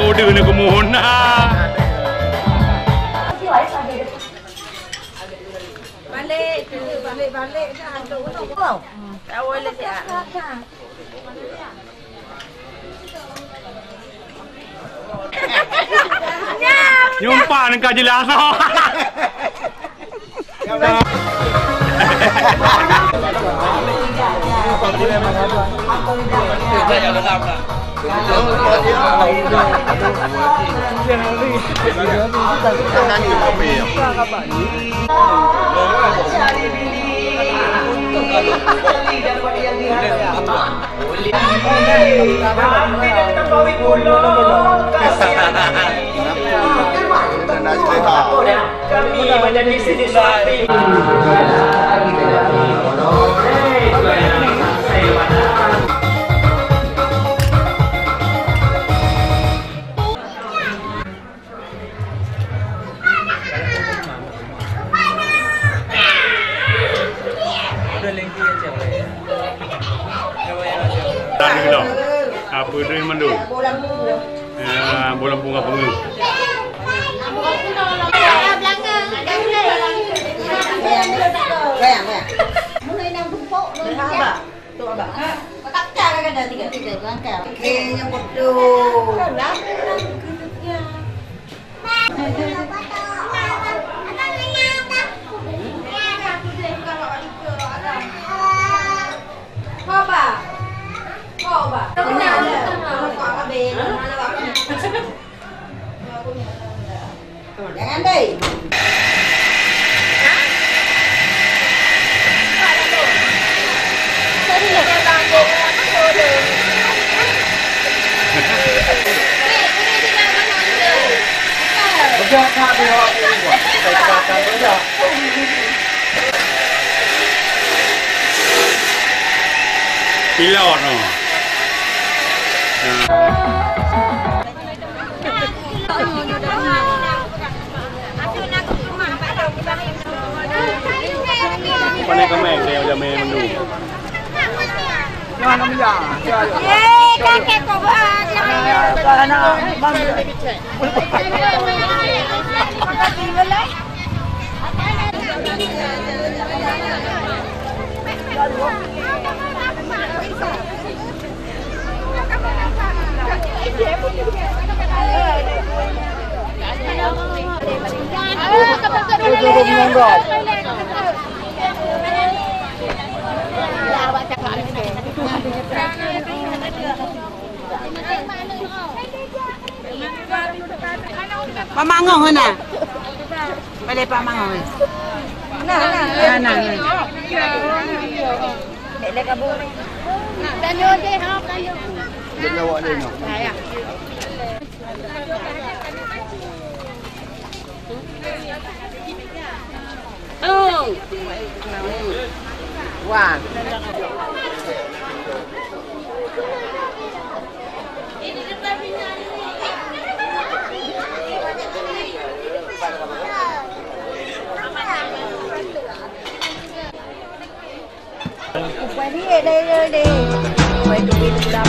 Udah nak kemohon nak. Balik dah tu tu. Tak boleh siap. Nyumpa nak kaji langsung. Kami menjadi sini suami. Tadi bilang apa dia mandu? Bola bunga pengu. Mulai nang tumpuk tu apa? Tu apa? Tak cara kan dah tiga langkah. Okey, yang bodoh. Lah, kuduknya. Apa? Apa? Jangan deh. Pilot no. Pandai kemeng dia udah main menu. Jangan nama ya. Kakek kau buat. Karena bang. Pamango na. Pwede pamango. Na. Dele ka bu. Tanyo je ha, tanyo. Dia awak dia no. Ya. Oh. Wah. Quay đi đây đi. Quay đi đâu.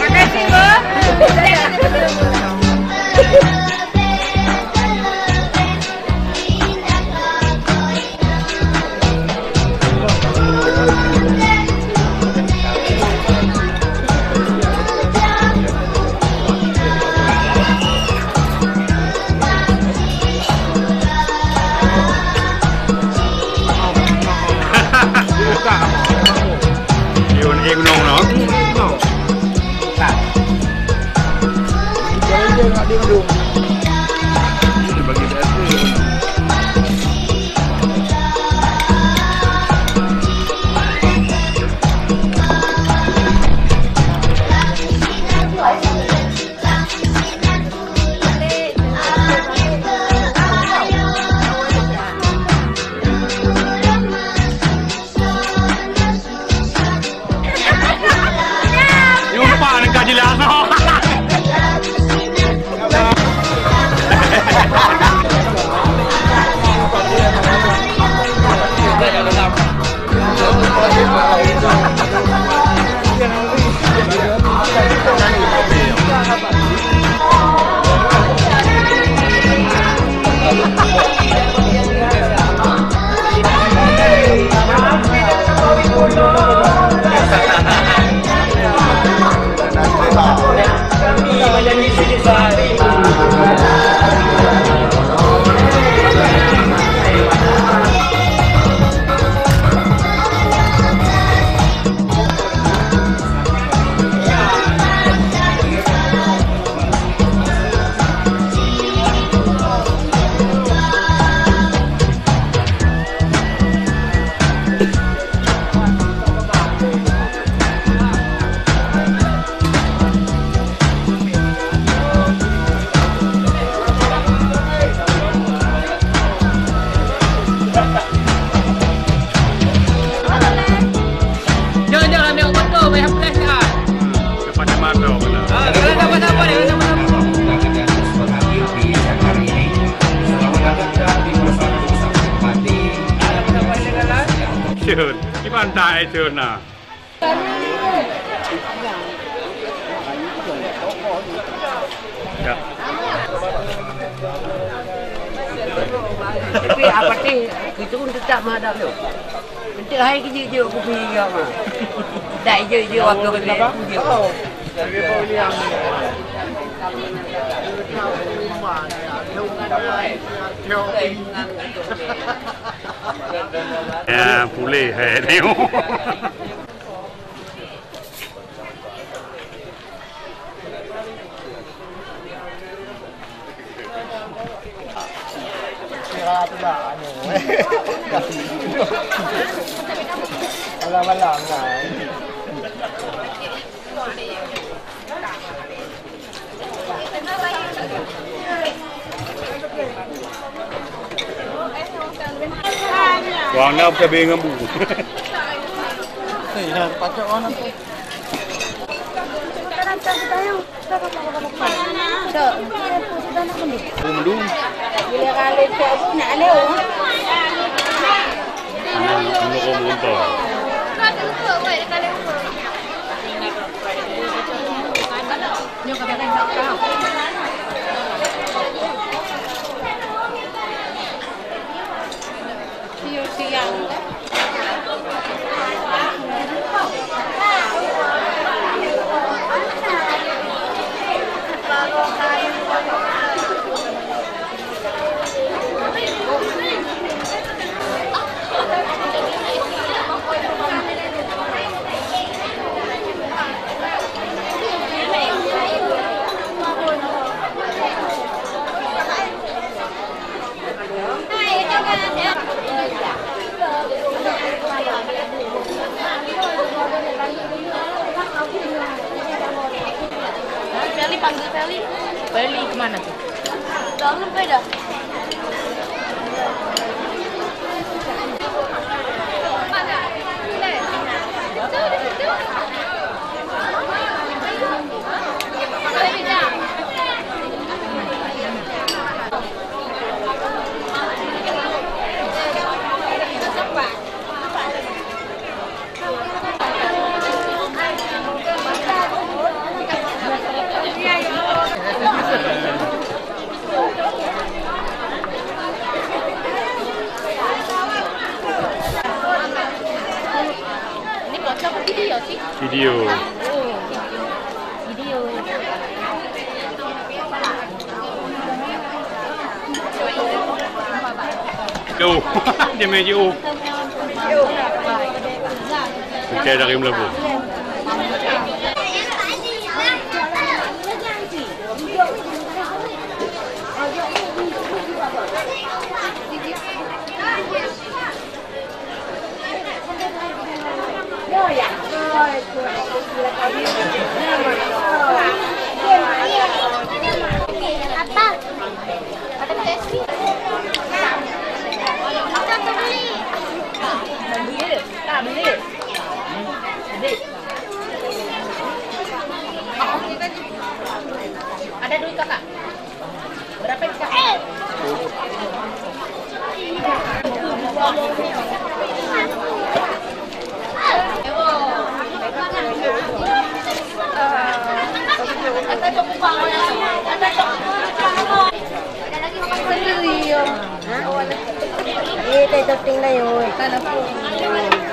Makasih, Bu. Yun, gunung no. Bagi nyumpah nggak jelas no. Kami menjadi Siti Sari. Kepada mata benar. Cun, gimana tak cun nah? Ya. Tapi apa sih? Itu pun tetap madam tu. Nanti hari kerja je aku pergi ke apa? Tak je waktu kerja. Ya, boleh tengok. Malam-malam lah. Wang nak cabai dengan bu. Patut orang tu. Mendu. Bila kali cek pun nak lewat. Menurut muntah. Feli panggil Feli. Beli kemana tu? Dalam beda. Video. Jauh, dia main jauh. Okey dari Melabu. Apa? Ada tesi. Apa tu beli? Tak beli. Beli. Ada duit kakak? Berapa kakak?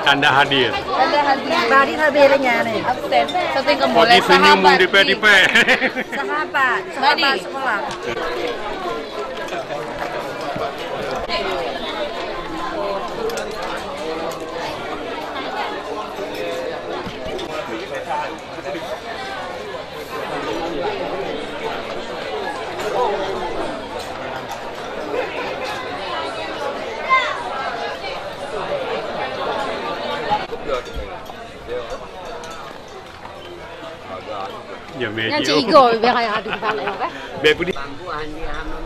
Tanda hadir. Bari hadirnya nih. Satu yang Bagi senyum dipe-dipe. Sahabat sekolah. Ya main Yang jauh. cigo biar ayah ada balik apa? Biar pudi. Pangguan dia hamam.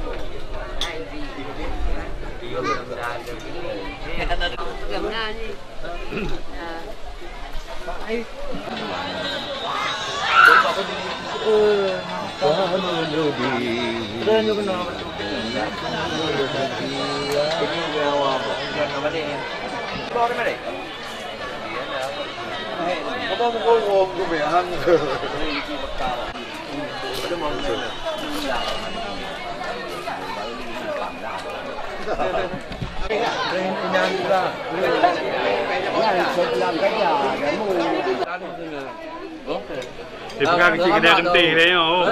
Dia pegang kecil kedai kenting dia. Oh.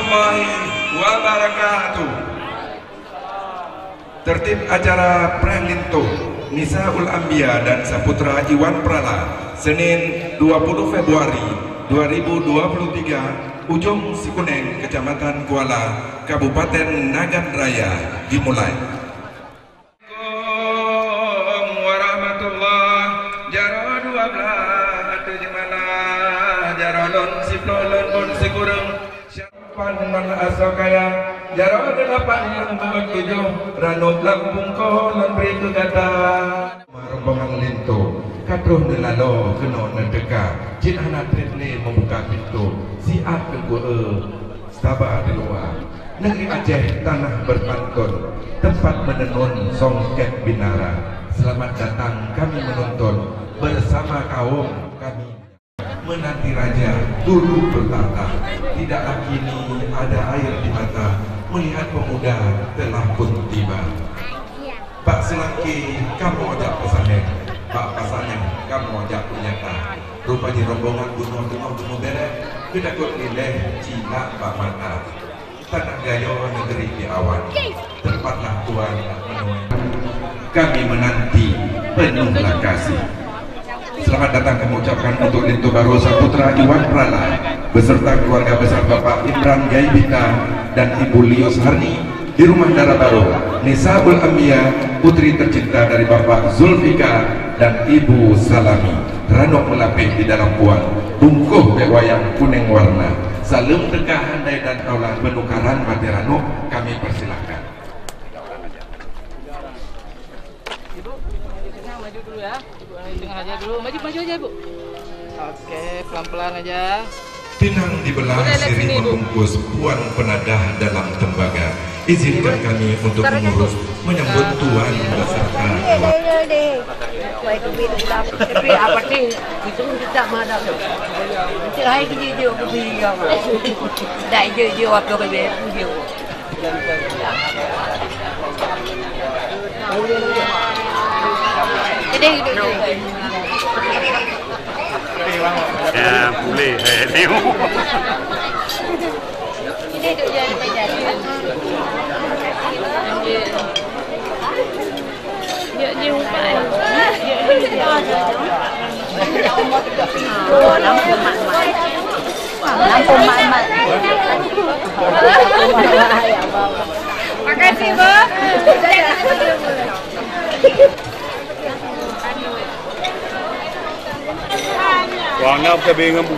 warahmatullahi wabarakatuh. Tertib acara Prelinto Nisaul Ambia dan Saputra Iwan Prala Senin 20 Februari 2023 Ujung Sikuneng, Kecamatan Kuala, Kabupaten Nagan Raya dimulai. Assalamualaikum warahmatullahi jaro 12 atu jemala jaro lon siplolon pun sikurung siapan man asokaya jaro 8 ranub Lampung kolon beriku kata rombongan linto kadroh nelalo kena nedeka jin anak tretle membuka pintu siap ke gua stabah di luar negeri Aceh tanah berpantun tempat menenun songket binara. Selamat datang kami menonton bersama kaum kami menanti raja dulu bertahta. Tidaklah kini ada air di mata melihat pemuda telah pun tiba. Pak Selangki kamu ajak pesanen, Pak Pasanen kamu ajak penyata. Rupanya rombongan bunuh beret kedakut nilai Cina Pak Mata. Tanah Gayo negeri di awan tempatlah Tuhan menuai. Kami menanti penuhlah kasih. Selamat datang kami ucapkan untuk Lintu Baru Saputra Iwan Prala beserta keluarga besar Bapak Imran Gaibita dan Ibu Lios Harni di rumah Dara Baru Nisaul Ambia, putri tercinta dari Bapak Zulfika dan Ibu Salami. Ranok melapih di dalam puan bungkuh bewayang kuning warna. Salam tegah handai dan taulah penukaran mati ranok kami persilahkan. Ibu, maju dulu ya. Ibu di tengah aja dulu. Maju aja, Bu. Oke, pelan-pelan aja. Pinang dibelah sirih membungkus puan penadah dalam tembaga. Izinkan kami untuk mengurus menyambut tuan beserta Tapi apa sih itu tidak ada. Nanti hari kerja aku pergi kau. Dah je waktu kerja je. Ya boleh saya tengok. Ini duduk je depan jalan. Dia umpan. Lampu mat-mat. Makasih, Bu. Warna cabai ngembu.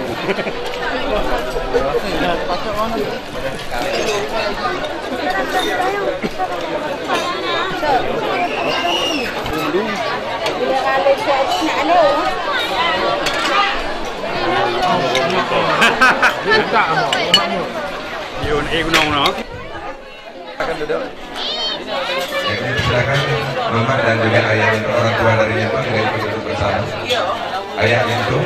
Yun, gunung no. Akan duduk. Silakan Mama dan juga ayah dan orang tua dari Lintu juga ikut duduk bersama. Ayah Lintu,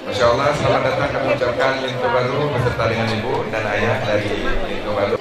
Masya Allah, selamat datang kami ucapkan Lintu Baru beserta dengan ibu dan ayah dari Lintu Baru.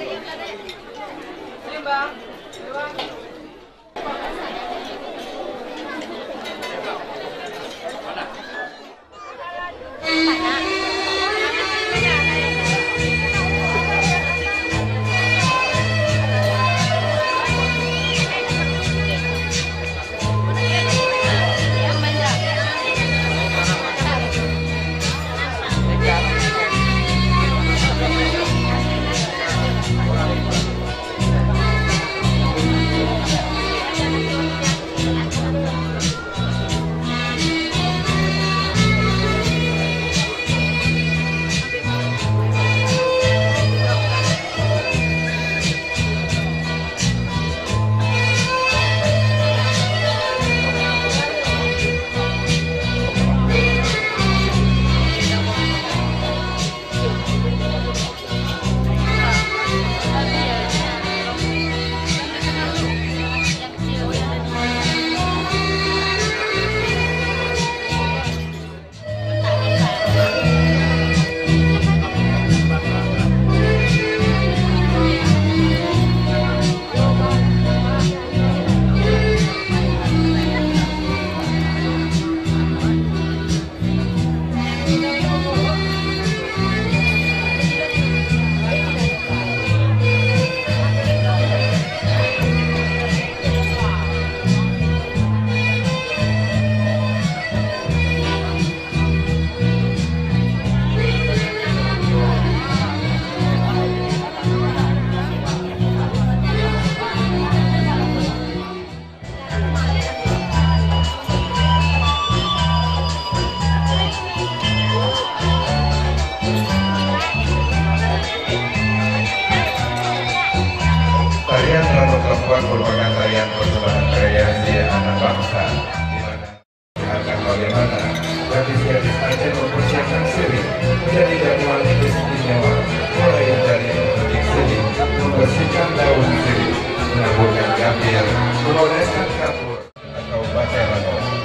pon merupakan tarian persembahan kreasi anak bangsa, di mana akan bagaimana gadis-gadis Aceh mempersiapkan siri menjadi jamuan istimewa, mulai dari memetik siri, membersihkan daun siri, menaburkan gambir, mengoleskan kapur atau baterano.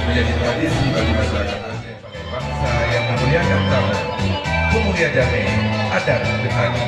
Menjadi tradisi bagi masyarakat Aceh sebagai bangsa yang memuliakan tamu, pemulia damai, adat petani.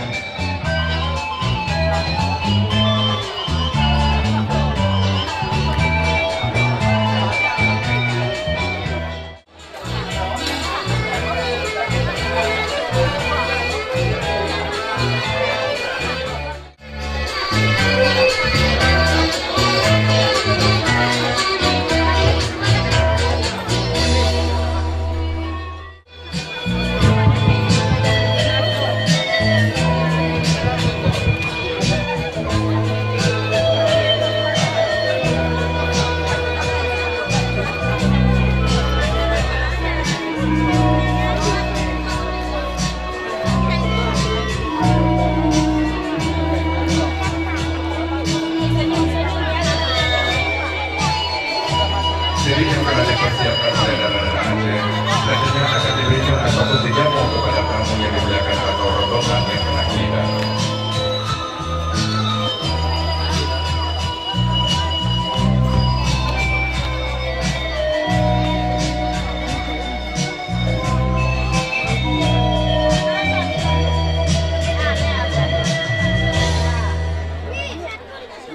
Siri yang telah dipersiapkan oleh Darmada Aceh selanjutnya akan diberikan ataupun dijamu kepada tamu yang dimuliakan atau rombongan yang kena hidang.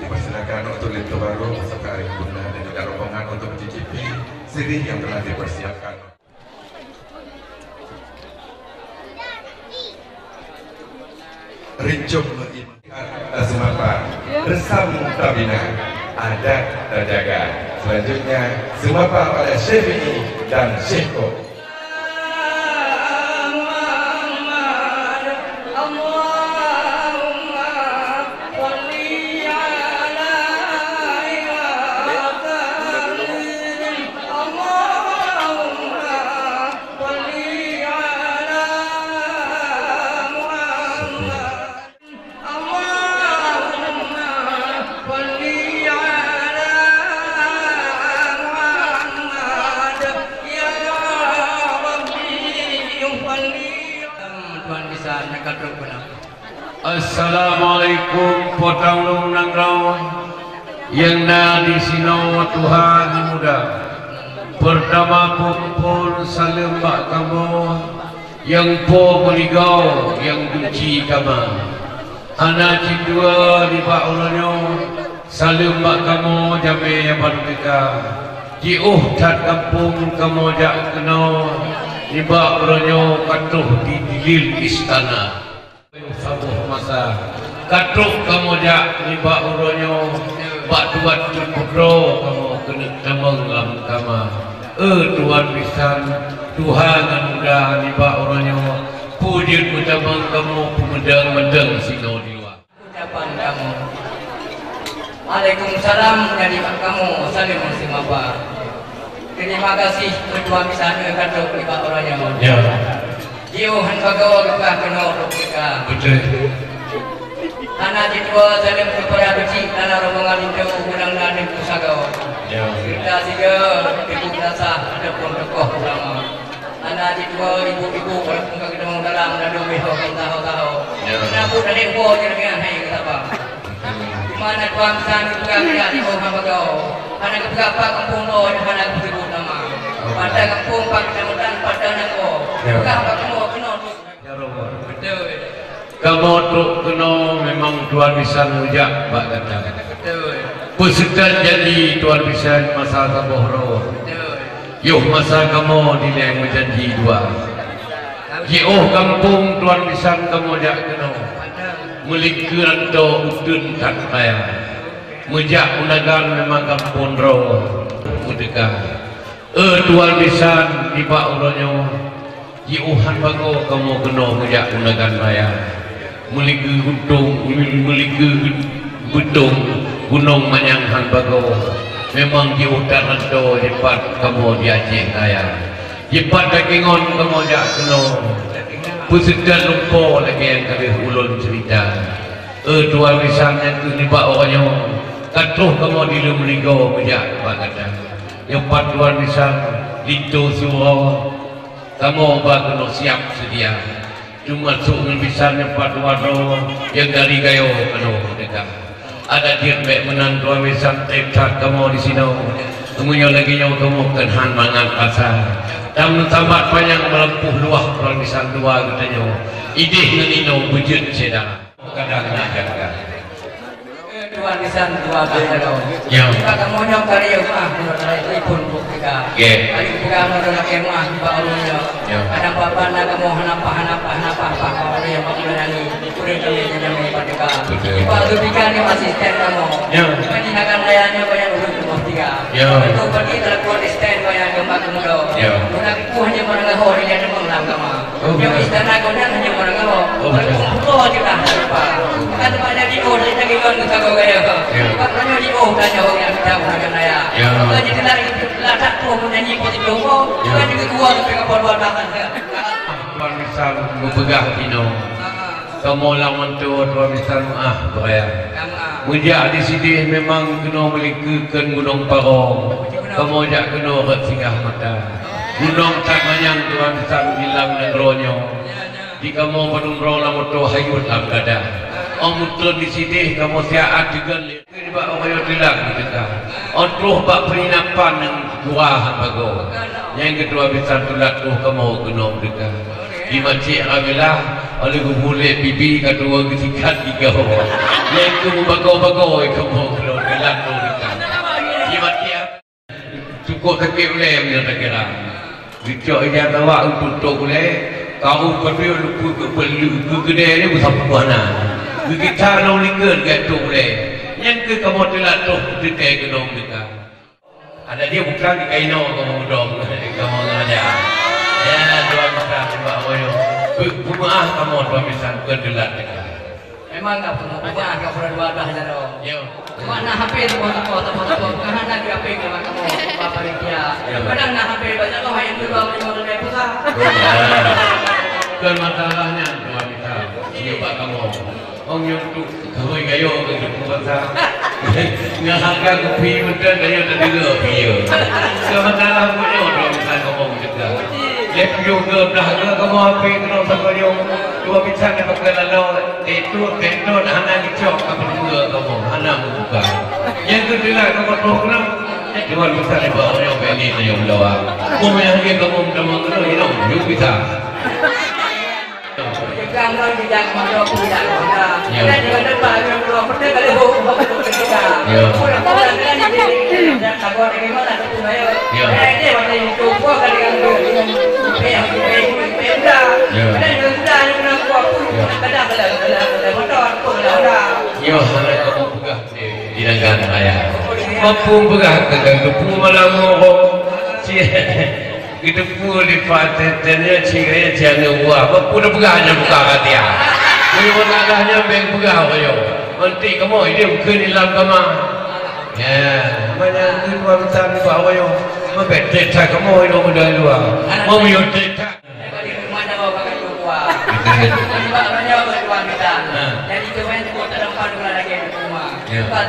Dipersilakan untuk lihat baru beserta air guna dan juga rombongan untuk mencicipi sirih yang telah dipersiapkan. Rincung Sumatera, bersama Tabina, adat terjaga. Selanjutnya, Sumatera pada Syafi'i dan Syekho. Assalamualaikum potang long nangrau yang na di sino Tuhan muda. Pertama kumpul salam mak kamu yang po meligau yang benci kamu. Anak cidua di pak ulanyo salam mak kamu jame yang baru kita. Jiuh tat kampung kamu jak kenal di pak ulanyo katuh di dilil istana. Sabuh masa katruk kamu jak ni bak uronyo bak tuat terpudro kamu kena temengam kama Tuhan pisan Tuhan muda ni bak uronyo pujud utamang kamu pemedang-medang sino diwa ucapan kamu Waalaikumsalam jadi kamu salim muslim apa terima kasih kedua pisan katruk ni bak uronyo ya Jiuhan bagawa kekah kenal kita. Betul. Anak jitwa salim kepada beci tanah rombongan itu undang dan pusagawa. Ya. Kita siga ibu rasa ada pun tokoh ulama. Anak jitwa ibu-ibu kalau pun kita mau dalam dan lebih tahu. Kenapa dari bo jangan hai kita apa? Di mana tuan san itu kan dia di bawah bagawa. Anak berapa kampung lo di mana disebut nama. Pada kampung pak kecamatan pada nako. Berapa kamu kenal? Ya Romo. Betul. Kamu truk kena memang tuan bisa mujak Pak kata. Betul. Peserta jadi tuan bisa masa kabohro. Betul. Yuh masa kamu nilai menjanji dua. Jauh kampung tuan bisa kamu jak kena. Melikiran do udun tak payah. Mujak unagan memang kampung ro. Mudekah. Tuan bisa di Pak Uronyo. Jiuhan bago kamu kena mujak unagan bayar. Meliki gedung gunung Manyanghan bago memang di utara do jepat kamu di Aceh Raya jepat dagingon kamu jak kena peserta lupa lagi yang kali ulun cerita dua misalnya tu ni Pak orangnya katuh kamu di Lumeligo mejak Pak kata jepat dua misal itu suruh kamu bak kena siap sedia cuma dengan misalnya padu-padu yang dari gayo penuh dekat ada dia baik menang dua misal tekad kamu di sini kemudian lagi nyawa kamu kenhan mangan pasar dan tamat panjang melempuh luah dua misal dua katanya ide ngenino wujud sedang kadang-kadang Tuan Nisan dua kali ya. Kita kamu nyok kali ya mah menurut saya pun buktikan. Ayo kita menurut saya mah Pak Ulunyo. Ada apa nak kamu hanapa Pak Ulunyo Pak Ulunyo kurang kali jadi mereka. Pak Ulunyo ni asisten kamu. Penjinakan layarnya banyak urut buktikan. Itu pergi telepon asisten banyak gempa kemudo. Mudah itu hanya orang ngahor yang mengelam kamu. Yang istana kau hanya orang ngahor. Kalau kita Pak. Kan pada di orang lagi kan kita kau Pak Tanya di tanya orang yang kita gunakan raya. Kalau jadi ladak tu menyanyi positif logo, kan juga dua tapi kapal dua tangan. Tuan misal berpegah tino. Kamu lawan tu tuan misal beraya. Mujak di sini memang kena melikukan Gunung Parong. Kamu jak kena kat singgah mata. Gunung tak manyang tuan misal hilang negronyo. Di kamu penumrong lamun tu hayut abada. Mutlun di sini kamu siap juga lihat orang yang bilang kita. Orang bak penginapan yang dua bago. Yang kedua bisa tulat kamu kena mereka. Di Masjid Rabilah oleh boleh bibi kedua ketiga tiga orang. Yang kedua bago kamu kena bilang mereka. Di Masjid cukup sakit boleh menurut kira. Dicok yang bawa untuk boleh. Kau perlu lupa kedai ni besar puana. Kita nak lihat gitu boleh. Yang ke kamu telah tu dekai gedung kita. Ada dia bukan di kaino kamu gedung kamu ada. Ya dua mata dua orang. Bumaah kamu dua misal kedelat kita. Memang tak pernah bumaah kau pernah dua dah ada. Yo. Mana HP tu foto. Kahana lagi HP memang kamu apa dia. Kadang nak HP banyak kau yang dua macam orang pusat. Kan masalahnya dua misal. Siapa kamu? Ông nhung tụ thôi cái ô cái được không sao nhà hàng ca kopi betul dia tadi lho dia sementara aku nyodo kan ngomong juga lep juga dah ke kamu apa kena sama yo dua bicara pakai lalu itu anak dicok kamu juga kamu anak buka yang kedua kamu program dua bicara bawa yo beli yo lawa mau yang dia kamu kamu kena yo bisa Jangan tidak mandor tidak ada. Dan dengan depan yang belum pernah kali hukum kita. Pulang ini dan takut ini mana tu saya. Ini mana itu gua kali yang pemda. Dan sudah yang gua pun kadang motor pun ada. Yo, sana kamu pegah di negara saya. Mampu pegah ke malam ngomong. Kita pun di patennya ciri jangan buat. Apa pun pegahnya buka dia. Kalau nadahnya beng pegah ayo. Nanti kamu ini mungkin hilang kamu. Ya, mana tu dua besar ni bawa ayo. Mau betet kamu ini mau dah luar. Mau mute. Mana bawa tua. Sebab banyak berdua kita. Jadi coba yang kita tempat dulu lagi di rumah.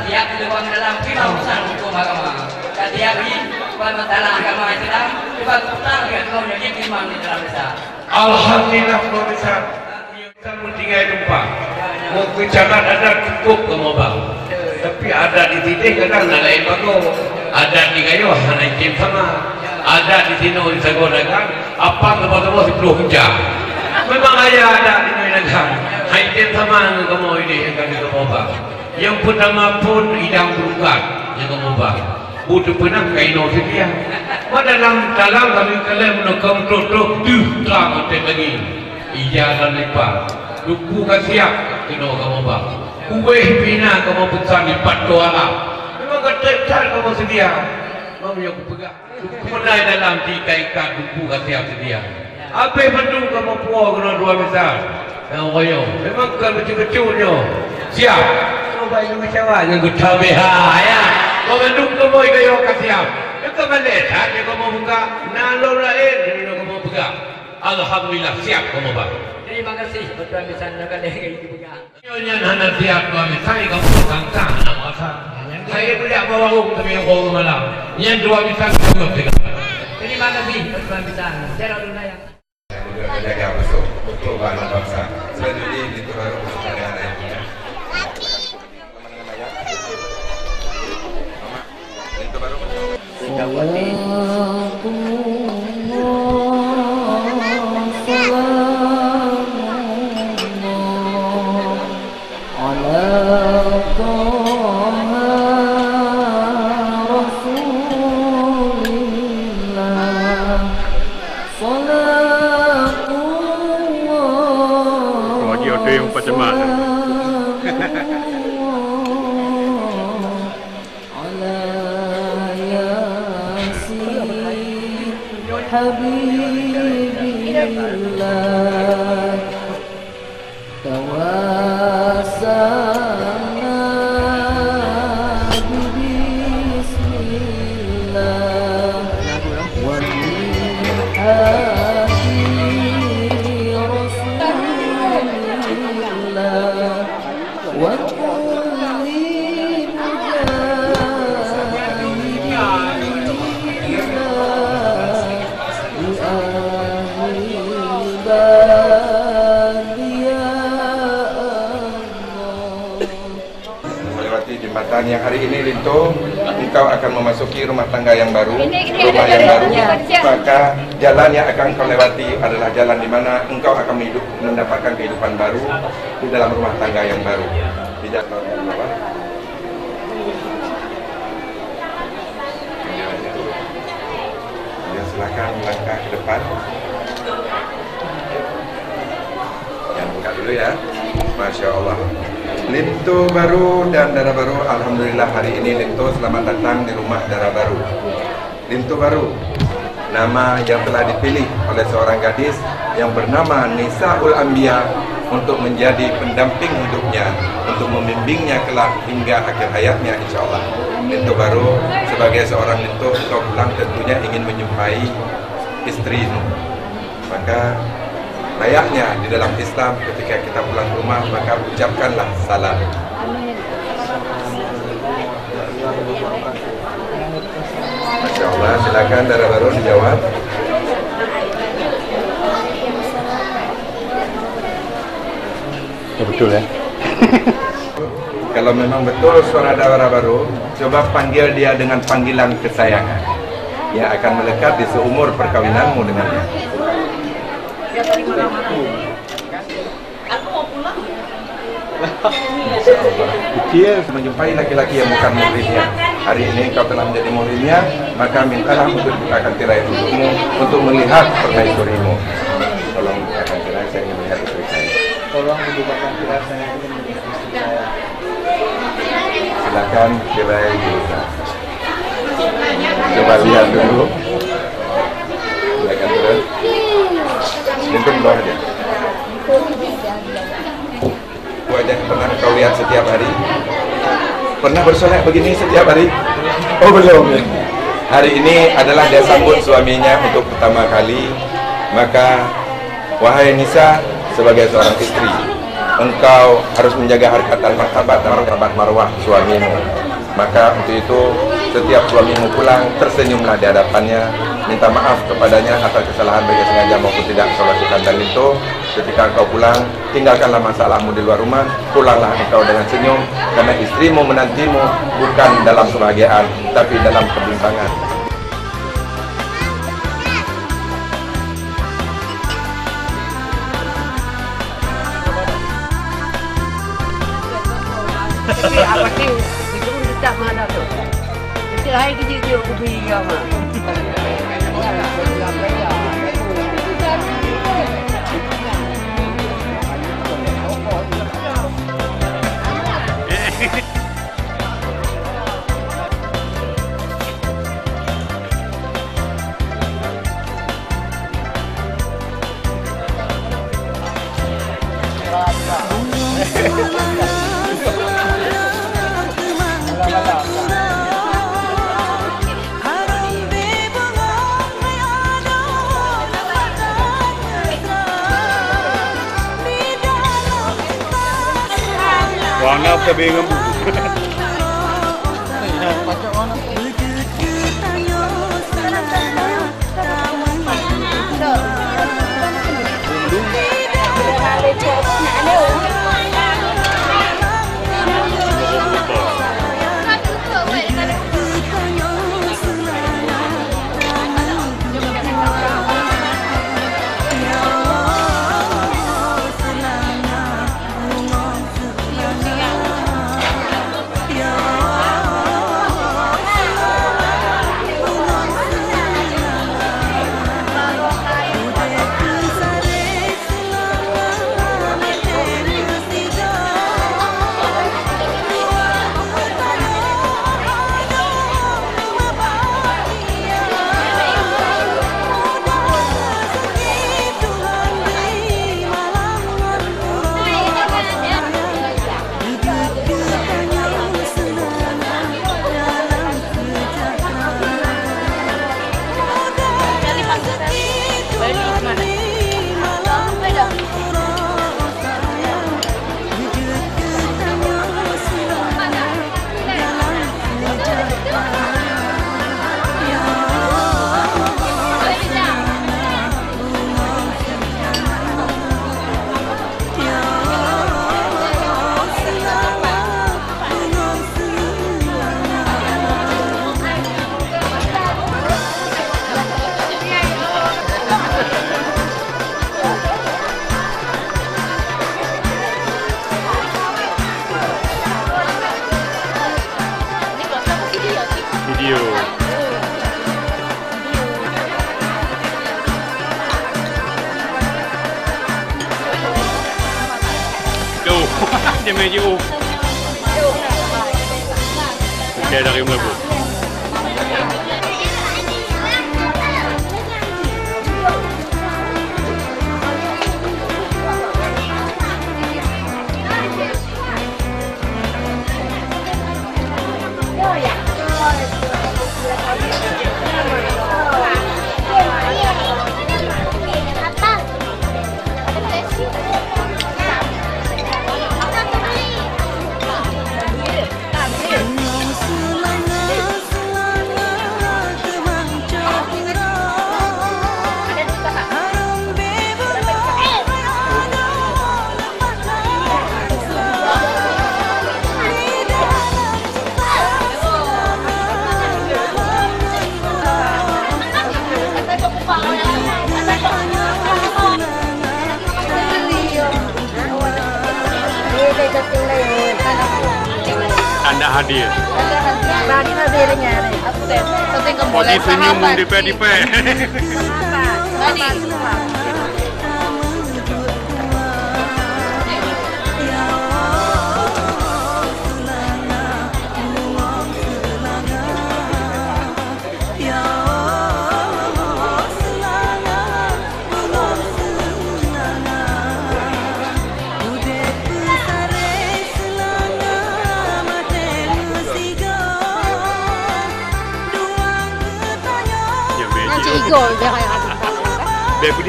Tiap itu bang dalam kita urusan hukum agama. Tiap ini bang masalah agama Islam. Coba kita lihat kau jadi imam di dalam desa. Alhamdulillah pemirsa. Kita tinggal tumpah. Mau bicara ada cukup kamu bang. Tapi ada di sini kadang ada yang bagus. Ada di kayu ada yang sama. Ada di sini di Sagodakan. Apa kepada 10 jam. Memang ada di negara. Haiden sama kamu ini yang kami kamu bang. Yang pertama pun hidang bukan yang kamu bang. Butuh pernah kaino sedia. Dalam kami kalian menukam terus terang lagi. Iya dan lepas. Duku kasiap kino kamu bang. Kue bina kamu besar di padu alam. Memang ketetar kamu sedia. Kamu yang pegang. Pernah dalam tiga ikat duku kasiap sedia. Apa betul kamu puas kena 2 besar. Yang wayo. Memang bukan kecil-kecilnya. Siap. Kamu baik dengan siapa? Yang ketabihan ya. Kau mendung kamu kayo kasiap. Itu melihat yang kamu buka. Nalor lain yang kamu pegang. Alhamdulillah siap kamu bang. Terima kasih betul misalnya kan yang itu pegang. Nyonya nana siap kamu. Saya kamu sangka nak masa. Saya tidak bawa hukum tapi yang kau malam. Yang 2 misal kamu pegang. Terima kasih betul misalnya. Saya dulu yang. Menjaga masuk perubahan bangsa. Selanjutnya itu baru kesadaran yang punya. Itu baru. Yang macam mana? Jembatan yang hari ini Linto, engkau akan memasuki rumah tangga yang baru, rumah yang baru, maka jalan yang akan kau lewati adalah jalan di mana engkau akan mendapatkan kehidupan baru di dalam rumah tangga yang baru. Di jalan apa? Ya, silakan melangkah ke depan. Yang buka dulu ya, Masya Allah. Linto baru dan darah baru, alhamdulillah hari ini Linto selamat datang di rumah darah baru. Linto baru, nama yang telah dipilih oleh seorang gadis yang bernama Nisaul Anbiya untuk menjadi pendamping hidupnya, untuk membimbingnya kelak hingga akhir hayatnya insyaAllah. Linto baru, sebagai seorang Linto, engkau pulang tentunya ingin menjumpai istrimu. Maka layaknya di dalam Islam ketika kita pulang ke rumah maka ucapkanlah salam. Masya Allah, silakan darah baru dijawab. Ya, betul ya. Kalau memang betul suara darah baru, coba panggil dia dengan panggilan kesayangan yang akan melekat di seumur perkawinanmu dengannya. Aku mau pulang. Dia menjumpai laki-laki yang bukan muridnya. Hari ini kau telah menjadi muridnya, maka mintalah untuk dibukakan tirai untukmu untuk melihat permaisurimu. Tolong bukakan tirai, saya ingin melihat istri saya. Tolong dibukakan tirai, saya ingin melihat istri saya. Silakan tirai dibuka. Coba lihat dulu. Silakan terus. Limpun bawah aja. Wajah pernah kau lihat setiap hari? Pernah bersolek begini setiap hari? Oh belum. Hari ini adalah dia sambut suaminya untuk pertama kali. Maka wahai Nisa, sebagai seorang istri. Engkau harus menjaga harkat dan martabat marwah suamimu. Maka untuk itu setiap suamimu pulang, tersenyumlah di hadapannya, minta maaf kepadanya atas kesalahan baik sengaja maupun tidak engkau lakukan. Dan itu ketika engkau pulang, tinggalkanlah masalahmu di luar rumah, pulanglah engkau dengan senyum, karena istrimu menantimu bukan dalam kebahagiaan, tapi dalam kebimbangan. Tapi apa sih? Itu udah tak mana tu. Itu hari kerja dia ubi apa? Warna cabai ngembu. Video. Tuh, dia main jauh. Okey, dari rumah bu. Tanda hadir. Bagi hadirnya. Bagi senyum dipe-dipe. Cikgu dia kayak Baby.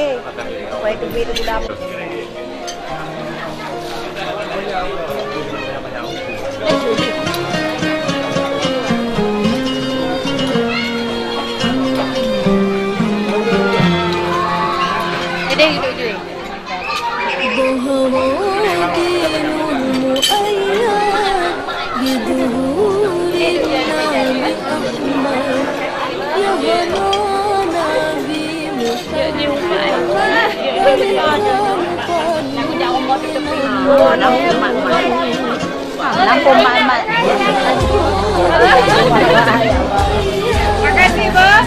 ni. Supaya duit tu dapat. Jadi duduk je. Makasih, Bos.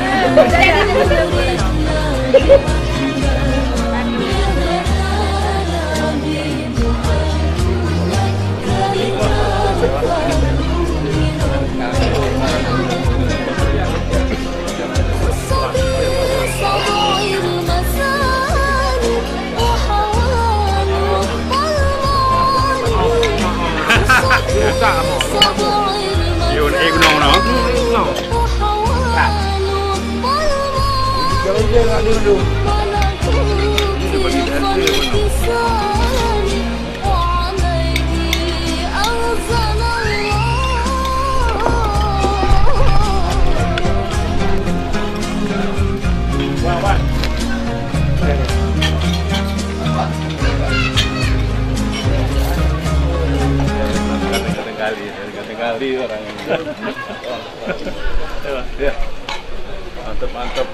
Yun, nong no? Kali orang ini. Ya. Mantap.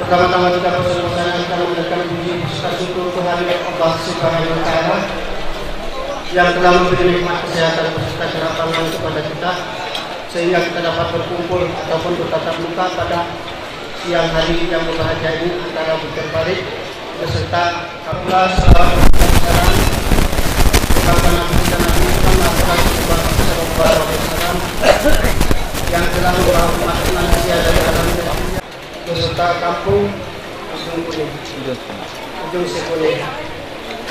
Pertama-tama kita bersama-sama mengucapkan puji syukur kehadirat Allah Subhanahu wa taala yang telah memberi nikmat kesehatan serta kerapangan kepada kita sehingga kita dapat berkumpul ataupun bertatap muka pada siang hari yang berbahagia ini antara berbalik beserta kapulah salam yang telah membawa umat manusia dari alam beserta kampung Ujung Sekuning.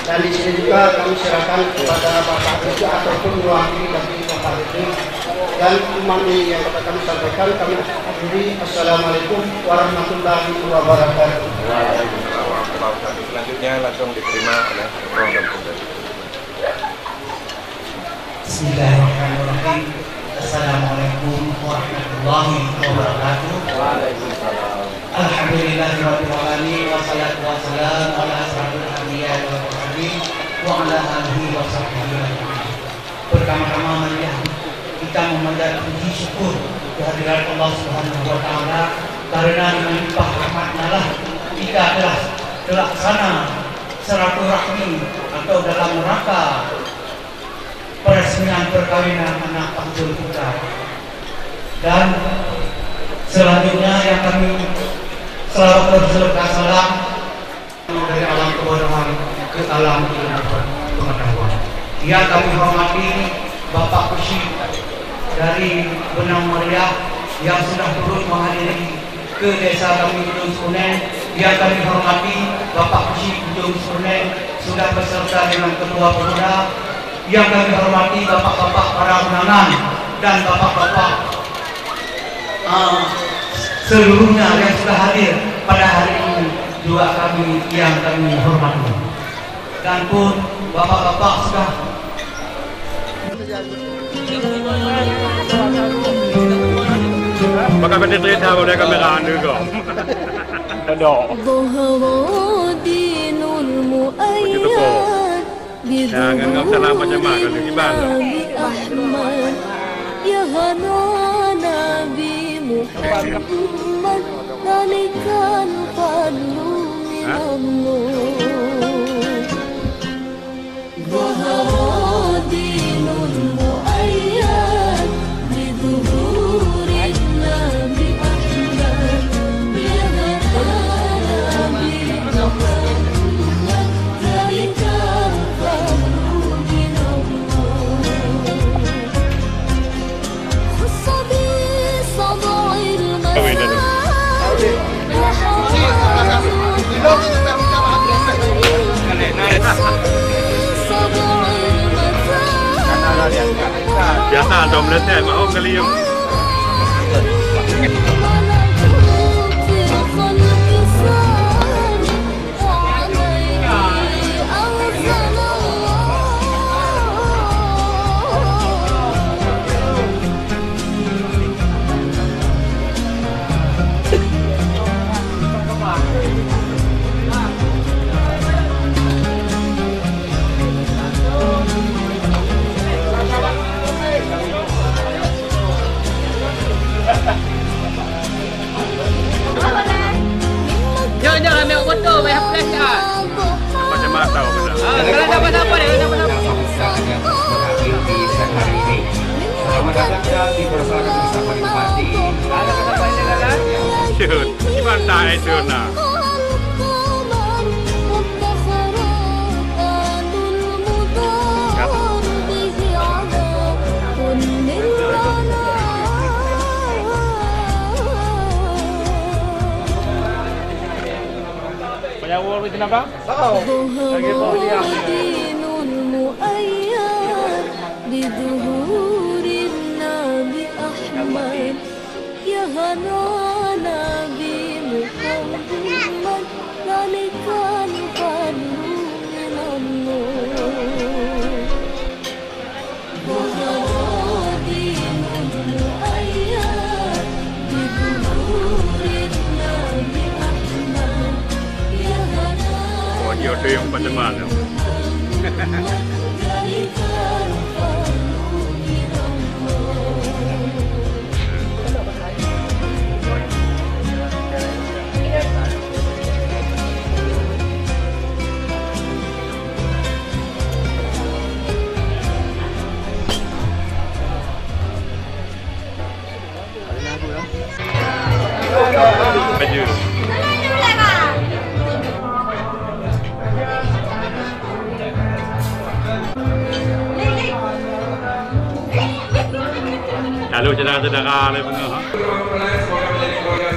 Dan di sini juga kami serahkan kepada Bapak Haji ataupun mewakili dari Bapak Haji dan imam ini yang dapat kami sampaikan. Kami akhiri. Assalamualaikum warahmatullahi wabarakatuh. Selanjutnya langsung diterima oleh program pembeli. Bismillahirrahmanirrahim. Assalamualaikum warahmatullahi wabarakatuh. Alhamdulillahirabbil alamin wassalatu wassalamu ala asrofil anbiya wal mursalin wa ala alihi wasahbihi ajmain. Pertama-tama marilah kita memanjatkan puji syukur kehadirat Allah Subhanahu wa taala karena dengan limpah rahmatnya lah kita telah terlaksana silaturahmi atau dalam rangka peresmian perkawinan anak Abdul kita. Dan selanjutnya yang kami selalu berserta salam dari alam kebodohan ke alam pengetahuan. Yang kami hormati Bapak Kusi dari Benang Meriah yang sudah turut menghadiri ke desa kami Ujung Sekuning. Yang kami hormati Bapak Kusi Ujung Sekuning sudah beserta dengan Ketua Pemuda yang kami hormati bapak-bapak para undangan dan bapak-bapak seluruhnya yang sudah hadir pada hari ini juga kami yang kami hormati. Dan pun bapak-bapak sudah Maka pada cerita boleh kamera juga. Ada. Begitu kok. Jangan ngap salah macam mana kalau di mana. Ya Nabi Muhammad nalikan fadlu minallah. Dinul muayyad biduhuri Nabi Ahmad ya Nabi Muhammad nalikan fadlu minallah. Khusabi sada'il masajid biasa ada meleset mau kali yang Jangan ambil foto, bayar flash ah. macam mana tahu benar. Kalau dapat apa dia, dapat apa. Selamat datang dan dipersilakan bersama menikmati. Ada apa ini kan? Syur, gimana tak syur nak? Banyak orang itu nampak? Oh, lagi boleh dinul muayyad biduhuri Nabi Ahmad ya Nabi Muhammad nalikan fadlu minallah. Dinul muayyad biduhuri Nabi Ahmad. Oh, dia tu yang macam mana? Baju. Lalu saudara-saudara le Semoga menjadi keluarga